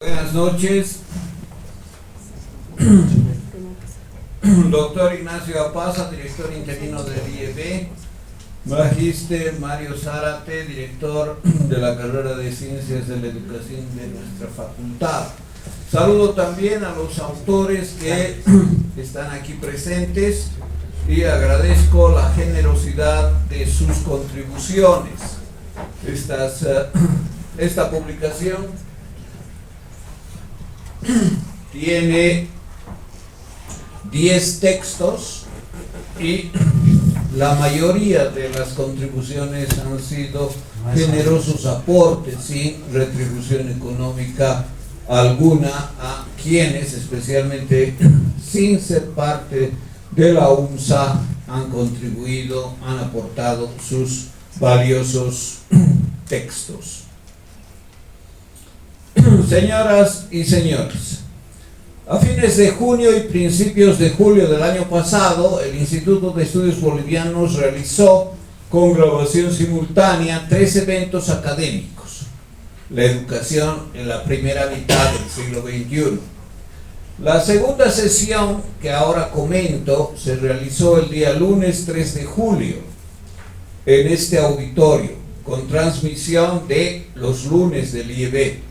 Buenas noches, doctor Ignacio Apaza, director interino del IEB, magíster Mario Zárate, director de la carrera de Ciencias de la Educación de nuestra facultad. Saludo también a los autores que están aquí presentes y agradezco la generosidad de sus contribuciones. Esta publicación tiene 10 textos y la mayoría de las contribuciones han sido generosos aportes sin retribución económica alguna a quienes, especialmente sin ser parte de la UMSA, han contribuido, han aportado sus valiosos textos. Señoras y señores, a fines de junio y principios de julio del año pasado, el Instituto de Estudios Bolivianos realizó con grabación simultánea 3 eventos académicos: la educación en la primera mitad del siglo XXI. La segunda sesión, que ahora comento, se realizó el día lunes 3 de julio en este auditorio, con transmisión de los lunes del IEB,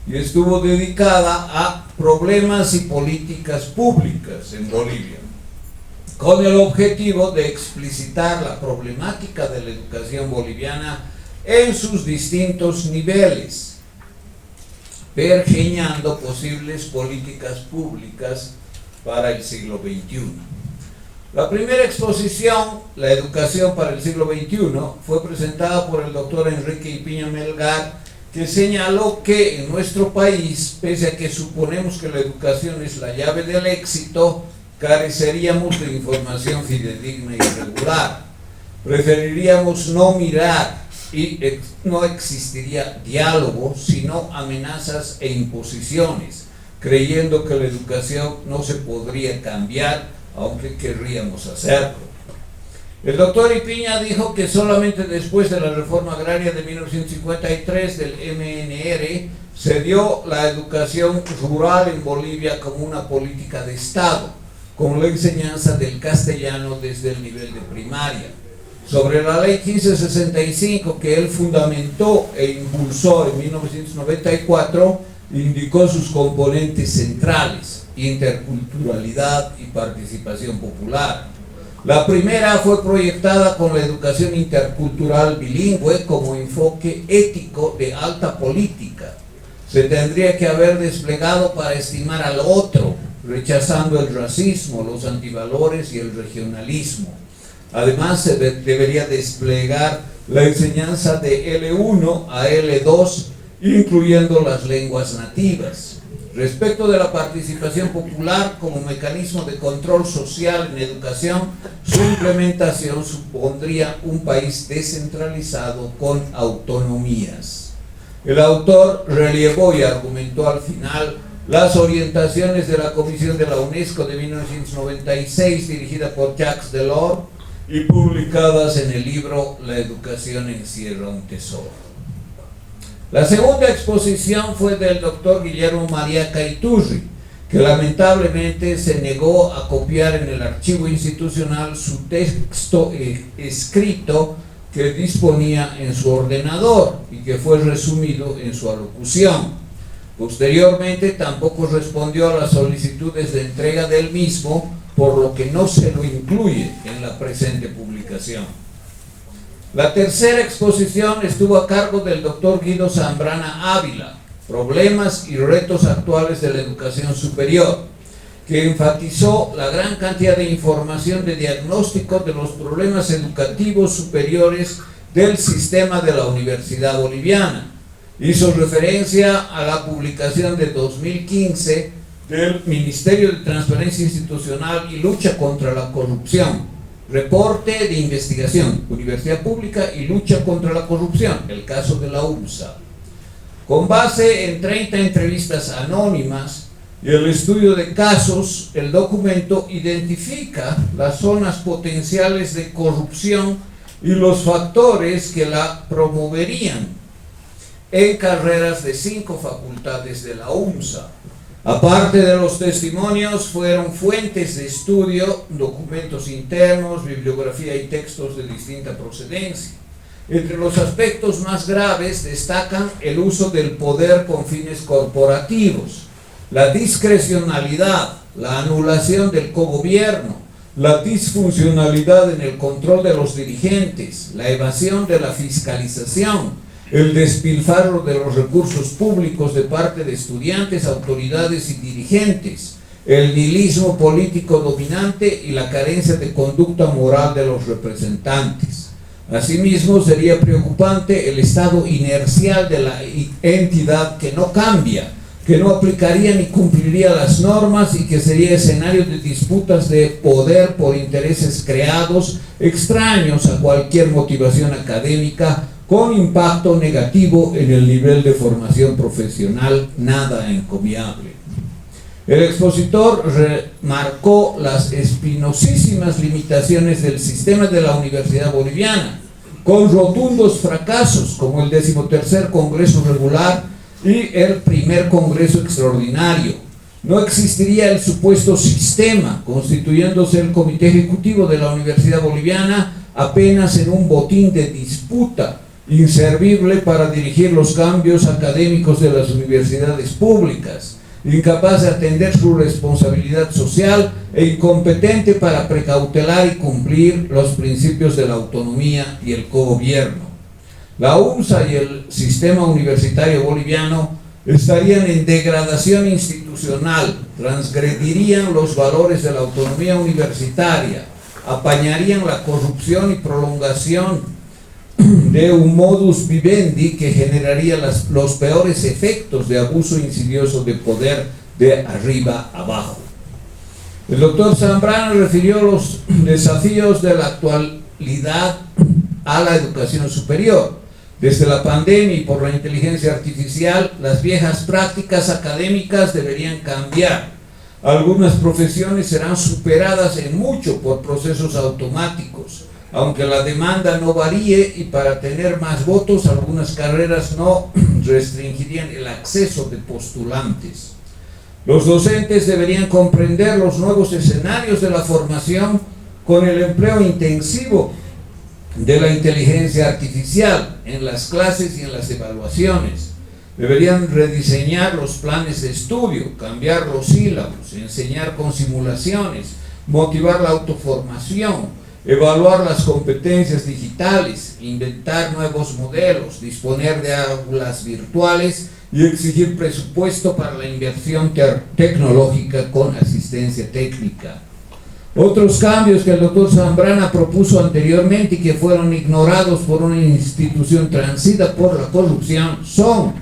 y estuvo dedicada a problemas y políticas públicas en Bolivia, con el objetivo de explicitar la problemática de la educación boliviana en sus distintos niveles, pergeñando posibles políticas públicas para el siglo XXI. La primera exposición, La educación para el siglo XXI, fue presentada por el doctor Enrique Ipiña Melgar, que señaló que en nuestro país, pese a que suponemos que la educación es la llave del éxito, careceríamos de información fidedigna y regular. Preferiríamos no mirar y no existiría diálogo, sino amenazas e imposiciones, creyendo que la educación no se podría cambiar, aunque querríamos hacerlo. El doctor Ipiña dijo que solamente después de la reforma agraria de 1953 del MNR se dio la educación rural en Bolivia como una política de Estado, con la enseñanza del castellano desde el nivel de primaria. Sobre la ley 1565, que él fundamentó e impulsó en 1994, indicó sus componentes centrales: interculturalidad y participación popular. La primera fue proyectada con la educación intercultural bilingüe como enfoque ético de alta política. Se tendría que haber desplegado para estimar al otro, rechazando el racismo, los antivalores y el regionalismo. Además, se debería desplegar la enseñanza de L1 a L2, incluyendo las lenguas nativas. Respecto de la participación popular como mecanismo de control social en educación, su implementación supondría un país descentralizado con autonomías. El autor relevó y argumentó al final las orientaciones de la Comisión de la UNESCO de 1996, dirigida por Jacques Delors, y publicadas en el libro La educación encierra un tesoro. La segunda exposición fue del doctor Guillermo Mariaca Iturri, que lamentablemente se negó a copiar en el archivo institucional su texto escrito que disponía en su ordenador y que fue resumido en su alocución. Posteriormente tampoco respondió a las solicitudes de entrega del mismo, por lo que no se lo incluye en la presente publicación. La tercera exposición estuvo a cargo del doctor Guido Zambrana Ávila, Problemas y retos actuales de la educación superior, que enfatizó la gran cantidad de información de diagnóstico de los problemas educativos superiores del sistema de la Universidad Boliviana. Hizo referencia a la publicación de 2015 del Ministerio de Transparencia Institucional y Lucha contra la Corrupción, Reporte de Investigación, Universidad Pública y Lucha contra la Corrupción, el caso de la UMSA. Con base en 30 entrevistas anónimas y el estudio de casos, el documento identifica las zonas potenciales de corrupción y los factores que la promoverían. en carreras de 5 facultades de la UNSA. Aparte de los testimonios, fueron fuentes de estudio, documentos internos, bibliografía y textos de distinta procedencia. Entre los aspectos más graves destacan el uso del poder con fines corporativos, la discrecionalidad, la anulación del cogobierno, la disfuncionalidad en el control de los dirigentes, la evasión de la fiscalización, el despilfarro de los recursos públicos de parte de estudiantes, autoridades y dirigentes, el nihilismo político dominante y la carencia de conducta moral de los representantes. Asimismo, sería preocupante el estado inercial de la entidad que no cambia, que no aplicaría ni cumpliría las normas y que sería escenario de disputas de poder por intereses creados, extraños a cualquier motivación académica, con impacto negativo en el nivel de formación profesional, nada encomiable. El expositor remarcó las espinosísimas limitaciones del sistema de la Universidad Boliviana, con rotundos fracasos como el 13º Congreso Regular y el primer Congreso Extraordinario. No existiría el supuesto sistema, constituyéndose el Comité Ejecutivo de la Universidad Boliviana apenas en un botín de disputa, inservible para dirigir los cambios académicos de las universidades públicas, incapaz de atender su responsabilidad social e incompetente para precautelar y cumplir los principios de la autonomía y el cogobierno. La UNSA y el sistema universitario boliviano estarían en degradación institucional, transgredirían los valores de la autonomía universitaria, apañarían la corrupción y prolongación de un modus vivendi que generaría los peores efectos de abuso insidioso de poder de arriba abajo. El doctor Zambrano refirió los desafíos de la actualidad a la educación superior. Desde la pandemia y por la inteligencia artificial, las viejas prácticas académicas deberían cambiar. Algunas profesiones serán superadas en mucho por procesos automáticos, aunque la demanda no varíe, y para tener más votos algunas carreras no restringirían el acceso de postulantes. Los docentes deberían comprender los nuevos escenarios de la formación con el empleo intensivo de la inteligencia artificial en las clases y en las evaluaciones. Deberían rediseñar los planes de estudio, cambiar los sílabos, enseñar con simulaciones, motivar la autoformación, evaluar las competencias digitales, inventar nuevos modelos, disponer de aulas virtuales y exigir presupuesto para la inversión tecnológica con asistencia técnica. Otros cambios que el doctor Zambrana propuso anteriormente y que fueron ignorados por una institución transida por la corrupción son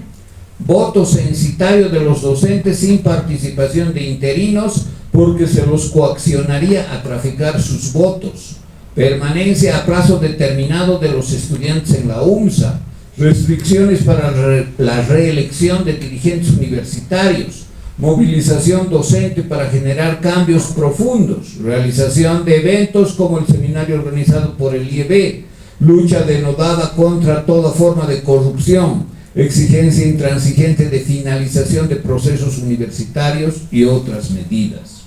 voto censitario de los docentes sin participación de interinos, porque se los coaccionaría a traficar sus votos, permanencia a plazo determinado de los estudiantes en la UNSA, restricciones para la reelección de dirigentes universitarios, movilización docente para generar cambios profundos, realización de eventos como el seminario organizado por el IEB, lucha denodada contra toda forma de corrupción, exigencia intransigente de finalización de procesos universitarios y otras medidas.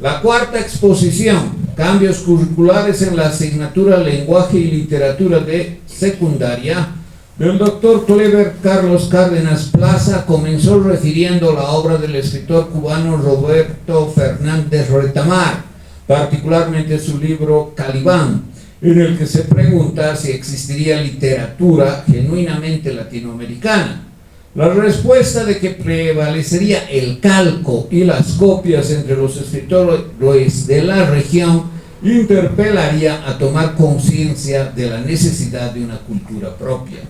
La cuarta exposición, cambios curriculares en la asignatura Lenguaje y Literatura de secundaria, del doctor Clever Carlos Cárdenas Plaza, comenzó refiriendo la obra del escritor cubano Roberto Fernández Retamar, particularmente su libro Calibán, en el que se pregunta si existiría literatura genuinamente latinoamericana. La respuesta de que prevalecería el calco y las copias entre los escritores de la región interpelaría a tomar conciencia de la necesidad de una cultura propia.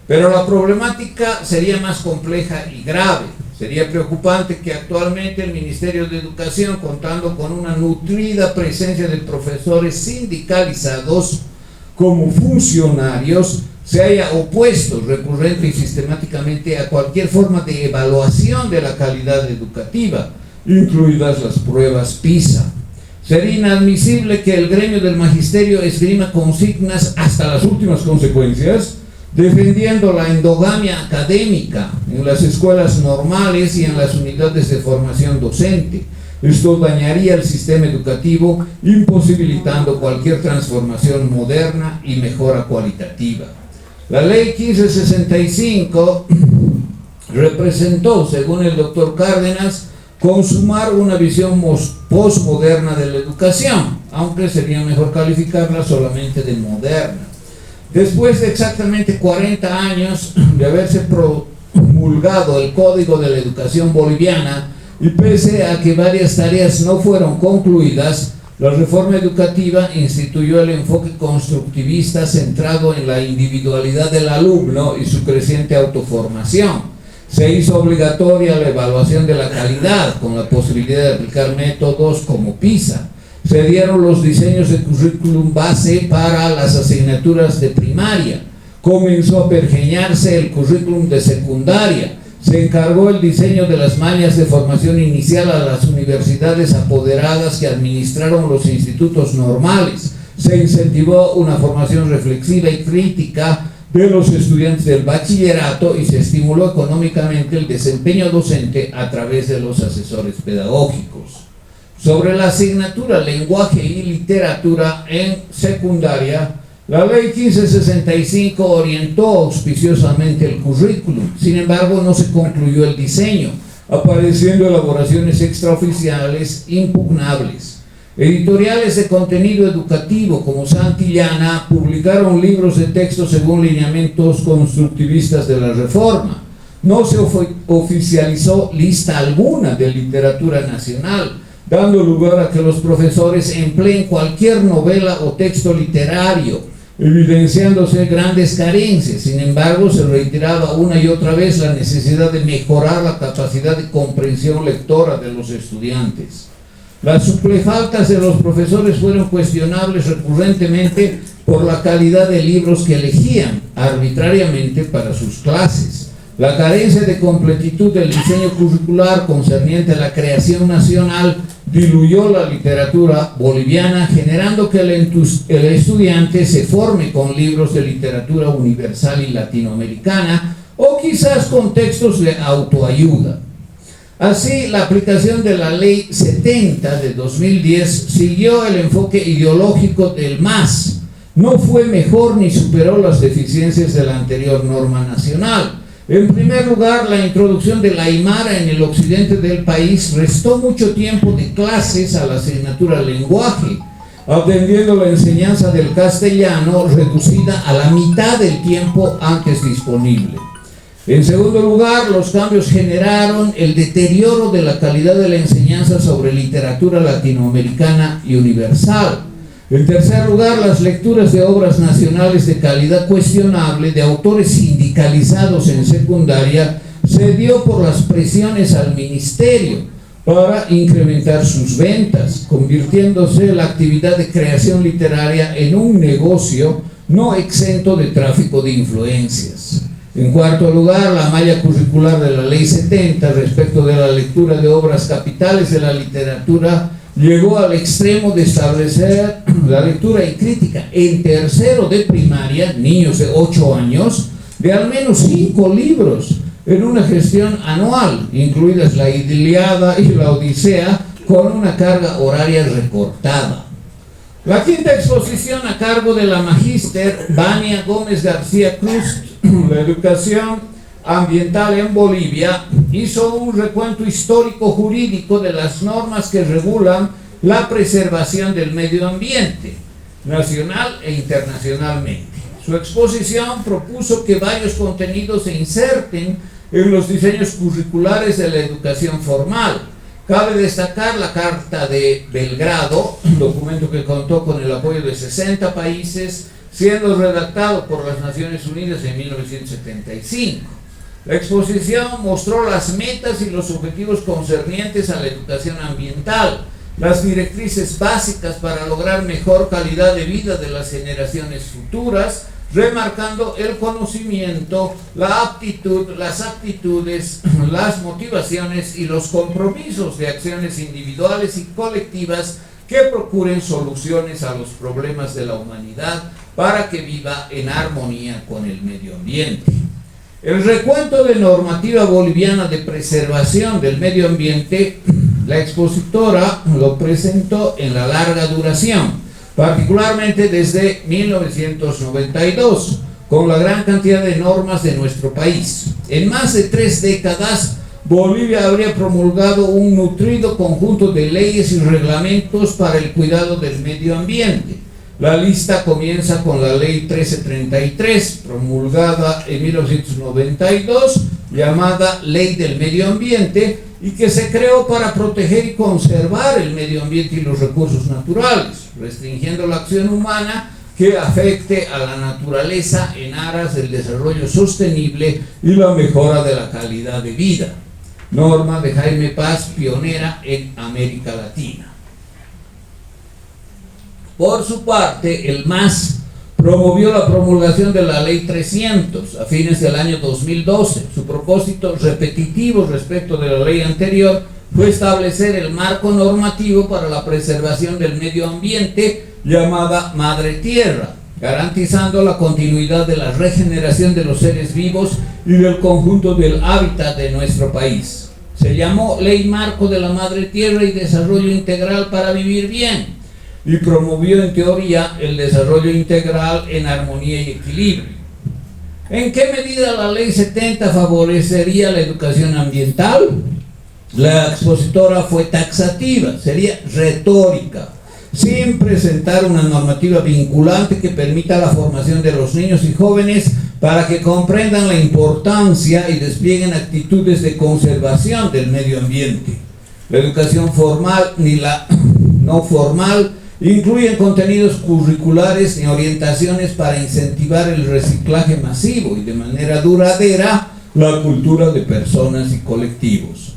Pero la problemática sería más compleja y grave. Sería preocupante que actualmente el Ministerio de Educación, contando con una nutrida presencia de profesores sindicalizados como funcionarios, se haya opuesto recurrente y sistemáticamente a cualquier forma de evaluación de la calidad educativa, incluidas las pruebas PISA. Sería inadmisible que el gremio del magisterio esgrima consignas hasta las últimas consecuencias defendiendo la endogamia académica en las escuelas normales y en las unidades de formación docente. Esto dañaría el sistema educativo, imposibilitando cualquier transformación moderna y mejora cualitativa. La ley 1565 representó, según el doctor Cárdenas, consumar una visión postmoderna de la educación, aunque sería mejor calificarla solamente de moderna. Después de exactamente 40 años de haberse promulgado el Código de la Educación Boliviana, y pese a que varias tareas no fueron concluidas, la reforma educativa instituyó el enfoque constructivista centrado en la individualidad del alumno y su creciente autoformación. Se hizo obligatoria la evaluación de la calidad, con la posibilidad de aplicar métodos como PISA. Se dieron los diseños de currículum base para las asignaturas de primaria. Comenzó a pergeñarse el currículum de secundaria. Se encargó el diseño de las mallas de formación inicial a las universidades apoderadas que administraron los institutos normales. Se incentivó una formación reflexiva y crítica de los estudiantes del bachillerato y se estimuló económicamente el desempeño docente a través de los asesores pedagógicos. Sobre la asignatura Lenguaje y Literatura en secundaria, la ley 1565 orientó auspiciosamente el currículum. Sin embargo, no se concluyó el diseño, apareciendo elaboraciones extraoficiales impugnables. Editoriales de contenido educativo como Santillana publicaron libros de texto según lineamientos constructivistas de la reforma. No se oficializó lista alguna de literatura nacional, dando lugar a que los profesores empleen cualquier novela o texto literario, evidenciándose grandes carencias. Sin embargo, se reiteraba una y otra vez la necesidad de mejorar la capacidad de comprensión lectora de los estudiantes. Las suplefaltas de los profesores fueron cuestionables recurrentemente por la calidad de libros que elegían arbitrariamente para sus clases. La carencia de completitud del diseño curricular concerniente a la creación nacional diluyó la literatura boliviana, generando que el estudiante se forme con libros de literatura universal y latinoamericana, o quizás con textos de autoayuda. Así, la aplicación de la Ley 70 de 2010 siguió el enfoque ideológico del MAS. No fue mejor ni superó las deficiencias de la anterior norma nacional. En primer lugar, la introducción de la Aymara en el occidente del país restó mucho tiempo de clases a la asignatura Lenguaje, atendiendo la enseñanza del castellano reducida a la mitad del tiempo antes disponible. En segundo lugar, los cambios generaron el deterioro de la calidad de la enseñanza sobre literatura latinoamericana y universal. En tercer lugar, las lecturas de obras nacionales de calidad cuestionable de autores sindicalizados en secundaria se dio por las presiones al ministerio para incrementar sus ventas, convirtiéndose la actividad de creación literaria en un negocio no exento de tráfico de influencias. En cuarto lugar, la malla curricular de la Ley 70 respecto de la lectura de obras capitales de la literatura llegó al extremo de establecer la lectura y crítica en tercero de primaria, niños de 8 años, de al menos 5 libros en una gestión anual, incluidas la Ilíada y la Odisea, con una carga horaria recortada. La quinta exposición, a cargo de la magíster Vania Gómez García Cruz, la educación ambiental en Bolivia, hizo un recuento histórico jurídico de las normas que regulan la preservación del medio ambiente, nacional e internacionalmente. Su exposición propuso que varios contenidos se inserten en los diseños curriculares de la educación formal. Cabe destacar la Carta de Belgrado, un documento que contó con el apoyo de 60 países, siendo redactado por las Naciones Unidas en 1975. La exposición mostró las metas y los objetivos concernientes a la educación ambiental, las directrices básicas para lograr mejor calidad de vida de las generaciones futuras, remarcando el conocimiento, la aptitud, las actitudes, las motivaciones y los compromisos de acciones individuales y colectivas que procuren soluciones a los problemas de la humanidad para que viva en armonía con el medio ambiente. El recuento de normativa boliviana de preservación del medio ambiente, la expositora lo presentó en la larga duración, particularmente desde 1992, con la gran cantidad de normas de nuestro país. En más de 3 décadas, Bolivia habría promulgado un nutrido conjunto de leyes y reglamentos para el cuidado del medio ambiente. La lista comienza con la Ley 1333, promulgada en 1992, llamada Ley del Medio Ambiente, y que se creó para proteger y conservar el medio ambiente y los recursos naturales, restringiendo la acción humana que afecte a la naturaleza en aras del desarrollo sostenible y la mejora de la calidad de vida. Norma de Jaime Paz, pionera en América Latina. Por su parte, el MAS promovió la promulgación de la Ley 300 a fines del año 2012. Su propósito, repetitivo respecto de la ley anterior, fue establecer el marco normativo para la preservación del medio ambiente, llamada Madre Tierra, garantizando la continuidad de la regeneración de los seres vivos y del conjunto del hábitat de nuestro país. Se llamó Ley Marco de la Madre Tierra y Desarrollo Integral para Vivir Bien, y promovió en teoría el desarrollo integral en armonía y equilibrio. ¿En qué medida la Ley 70 favorecería la educación ambiental? La expositora fue taxativa, sería retórica, sin presentar una normativa vinculante que permita la formación de los niños y jóvenes para que comprendan la importancia y desplieguen actitudes de conservación del medio ambiente. La educación formal ni la no formal incluyen contenidos curriculares ni orientaciones para incentivar el reciclaje masivo y de manera duradera la cultura de personas y colectivos.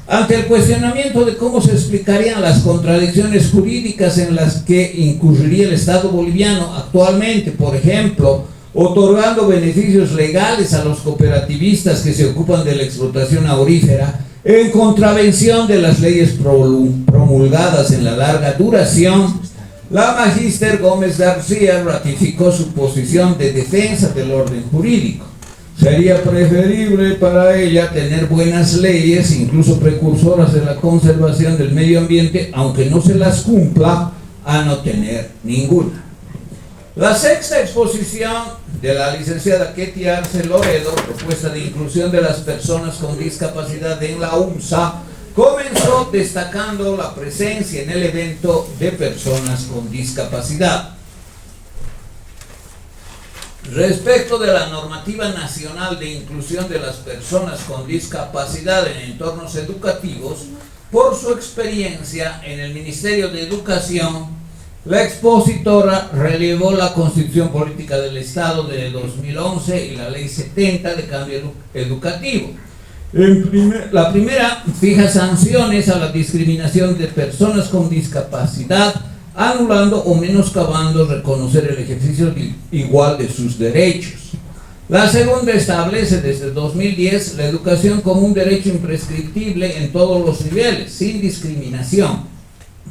Ante el cuestionamiento de cómo se explicarían las contradicciones jurídicas en las que incurriría el Estado boliviano actualmente, por ejemplo, otorgando beneficios legales a los cooperativistas que se ocupan de la explotación aurífera, en contravención de las leyes promulgadas en la larga duración, la magíster Gómez García ratificó su posición de defensa del orden jurídico. Sería preferible para ella tener buenas leyes, incluso precursoras de la conservación del medio ambiente, aunque no se las cumpla, a no tener ninguna. La sexta exposición de la licenciada Ketty Arce Loredo, propuesta de inclusión de las personas con discapacidad en la UMSA, comenzó destacando la presencia en el evento de personas con discapacidad. Respecto de la normativa nacional de inclusión de las personas con discapacidad en entornos educativos, por su experiencia en el Ministerio de Educación, la expositora relevó la Constitución Política del Estado de 2011 y la Ley 70 de Cambio Educativo. La primera fija sanciones a la discriminación de personas con discapacidad, anulando o menoscabando reconocer el ejercicio igual de sus derechos. La segunda establece desde 2010 la educación como un derecho imprescriptible en todos los niveles, sin discriminación.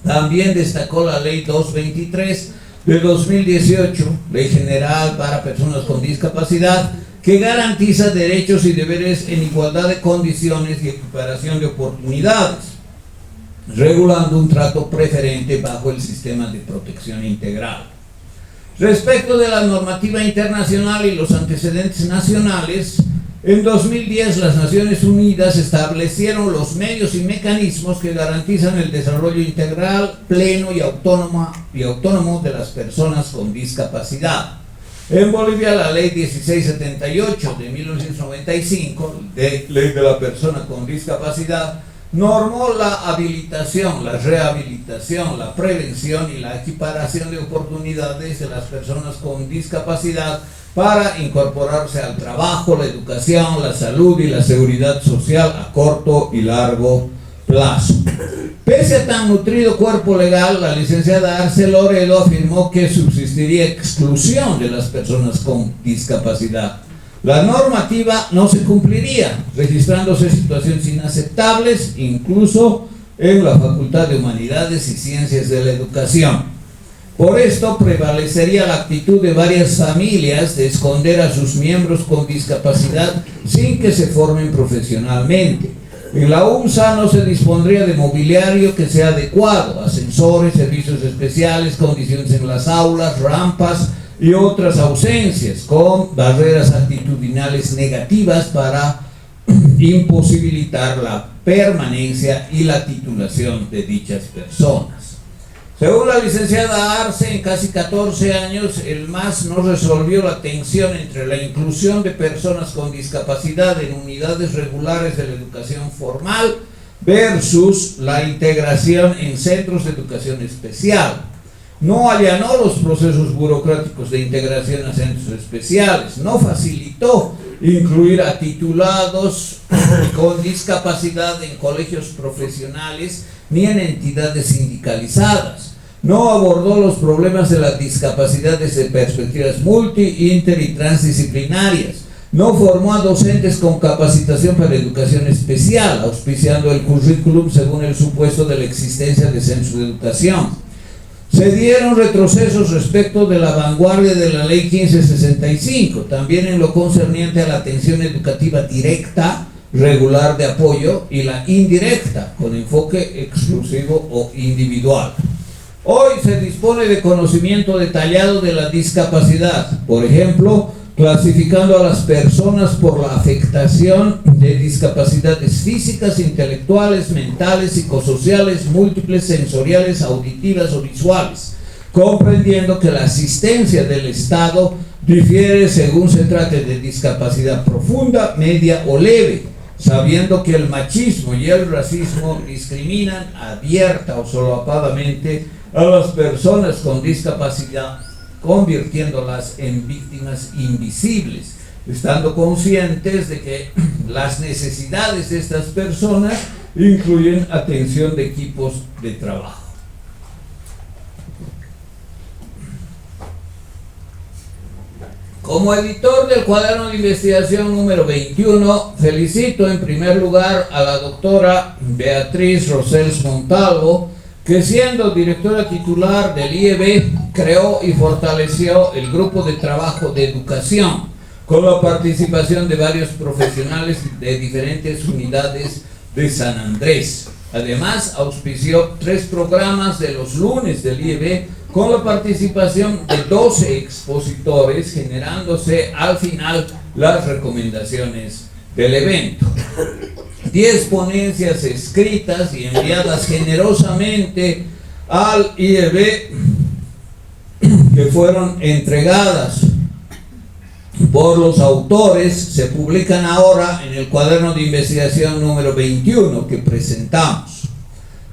También destacó la Ley 223 de 2018, Ley General para Personas con Discapacidad, que garantiza derechos y deberes en igualdad de condiciones y equiparación de oportunidades, regulando un trato preferente bajo el sistema de protección integral. Respecto de la normativa internacional y los antecedentes nacionales, en 2010 las Naciones Unidas establecieron los medios y mecanismos que garantizan el desarrollo integral, pleno y autónomo de las personas con discapacidad. En Bolivia, la Ley 1678 de 1995, Ley de la Persona con Discapacidad, normó la habilitación, la rehabilitación, la prevención y la equiparación de oportunidades de las personas con discapacidad para incorporarse al trabajo, la educación, la salud y la seguridad social a corto y largo plazo. Pese a tan nutrido cuerpo legal, la licenciada Arce Loredo afirmó que subsistiría exclusión de las personas con discapacidad. La normativa no se cumpliría, registrándose situaciones inaceptables, incluso en la Facultad de Humanidades y Ciencias de la Educación. Por esto prevalecería la actitud de varias familias de esconder a sus miembros con discapacidad sin que se formen profesionalmente. En la UNSA no se dispondría de mobiliario que sea adecuado, ascensores, servicios especiales, condiciones en las aulas, rampas y otras ausencias, con barreras actitudinales negativas para imposibilitar la permanencia y la titulación de dichas personas. Según la licenciada Arce, en casi 14 años, el MAS no resolvió la tensión entre la inclusión de personas con discapacidad en unidades regulares de la educación formal versus la integración en centros de educación especial. No allanó los procesos burocráticos de integración a centros especiales, no facilitó incluir a titulados con discapacidad en colegios profesionales ni en entidades sindicalizadas. No abordó los problemas de las discapacidades de perspectivas multi, inter y transdisciplinarias. No formó a docentes con capacitación para educación especial, auspiciando el currículum según el supuesto de la existencia de centros de educación. Se dieron retrocesos respecto de la vanguardia de la Ley 1565, también en lo concerniente a la atención educativa directa, regular de apoyo, y la indirecta, con enfoque exclusivo o individual. Hoy se dispone de conocimiento detallado de la discapacidad, por ejemplo, clasificando a las personas por la afectación de discapacidades físicas, intelectuales, mentales, psicosociales, múltiples, sensoriales, auditivas o visuales, comprendiendo que la asistencia del Estado difiere según se trate de discapacidad profunda, media o leve, sabiendo que el machismo y el racismo discriminan abierta o solapadamente a las personas con discapacidad, convirtiéndolas en víctimas invisibles, estando conscientes de que las necesidades de estas personas incluyen atención de equipos de trabajo. Como editor del cuaderno de investigación número 21, felicito en primer lugar a la doctora Beatriz Rosels Montalvo, que siendo directora titular del IEB, creó y fortaleció el grupo de trabajo de educación, con la participación de varios profesionales de diferentes unidades de San Andrés. Además, auspició 3 programas de los lunes del IEB, con la participación de 12 expositores, generándose al final las recomendaciones del evento. 10 ponencias escritas y enviadas generosamente al IEB, que fueron entregadas por los autores, se publican ahora en el cuaderno de investigación número 21 que presentamos.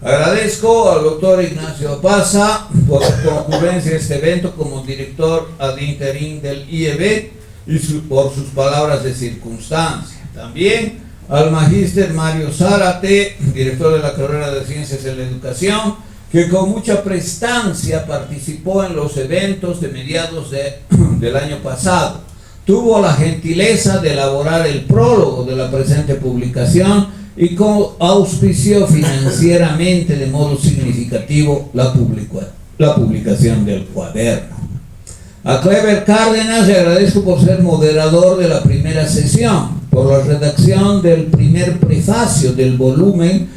Agradezco al doctor Ignacio Paza por su concurrencia a este evento como director ad interim del IEB y por sus palabras de circunstancia. También al magíster Mario Zárate, director de la carrera de Ciencias de la Educación, que con mucha prestancia participó en los eventos de mediados del año pasado. Tuvo la gentileza de elaborar el prólogo de la presente publicación y auspició financieramente de modo significativo la publicación del cuaderno. A Clever Cárdenas le agradezco por ser moderador de la primera sesión, por la redacción del primer prefacio del volumen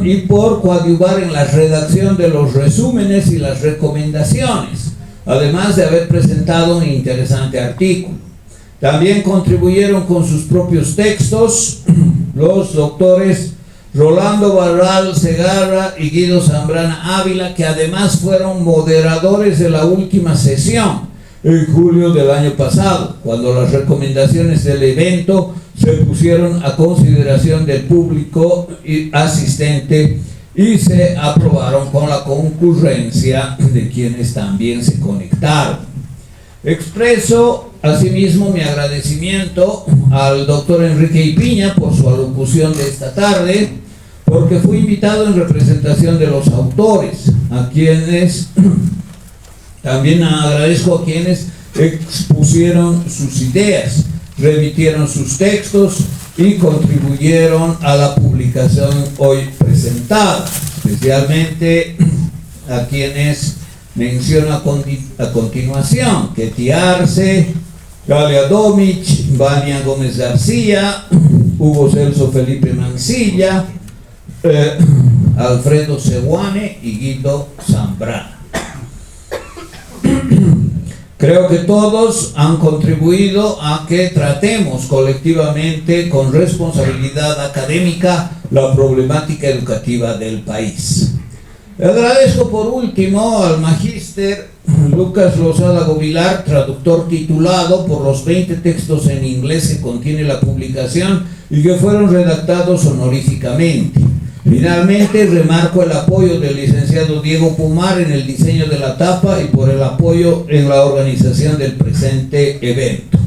y por coadyuvar en la redacción de los resúmenes y las recomendaciones, además de haber presentado un interesante artículo. También contribuyeron con sus propios textos los doctores Rolando Barral Segarra y Guido Zambrana Ávila, que además fueron moderadores de la última sesión en julio del año pasado, cuando las recomendaciones del evento se pusieron a consideración del público asistente y se aprobaron con la concurrencia de quienes también se conectaron. Expreso asimismo mi agradecimiento al doctor Enrique Ipiña por su alocución de esta tarde, porque fui invitado en representación de los autores, a quienes también agradezco a quienes expusieron sus ideas, remitieron sus textos y contribuyeron a la publicación hoy presentada, especialmente a quienes Menciono a continuación Ketty Arce, Galia Domic, Vania Gómez García, Hugo Celso Felipe Mancilla, Alfredo Seguane y Guido Zambrano. Creo que todos han contribuido a que tratemos colectivamente con responsabilidad académica la problemática educativa del país. Le agradezco por último al magíster Lucas Lozada Govilar, traductor titulado por los 20 textos en inglés que contiene la publicación y que fueron redactados honoríficamente. Finalmente, remarco el apoyo del licenciado Diego Pumar en el diseño de la tapa y por el apoyo en la organización del presente evento.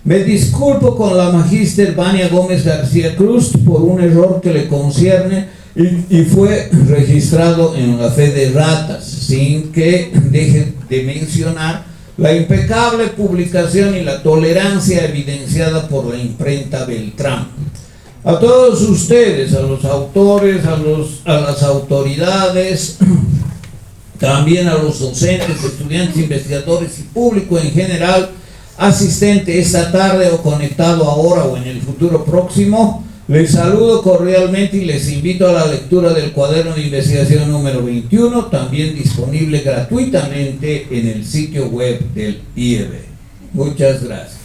Me disculpo con la magíster Vania Gómez García Cruz por un error que le concierne y fue registrado en la fe de ratas, sin que deje de mencionar la impecable publicación y la tolerancia evidenciada por la imprenta Beltrán. A todos ustedes, a los autores, a las autoridades, también a los docentes, estudiantes, investigadores y público en general, asistente esta tarde o conectado ahora o en el futuro próximo, les saludo cordialmente y les invito a la lectura del cuaderno de investigación número 21, también disponible gratuitamente en el sitio web del IEB. Muchas gracias.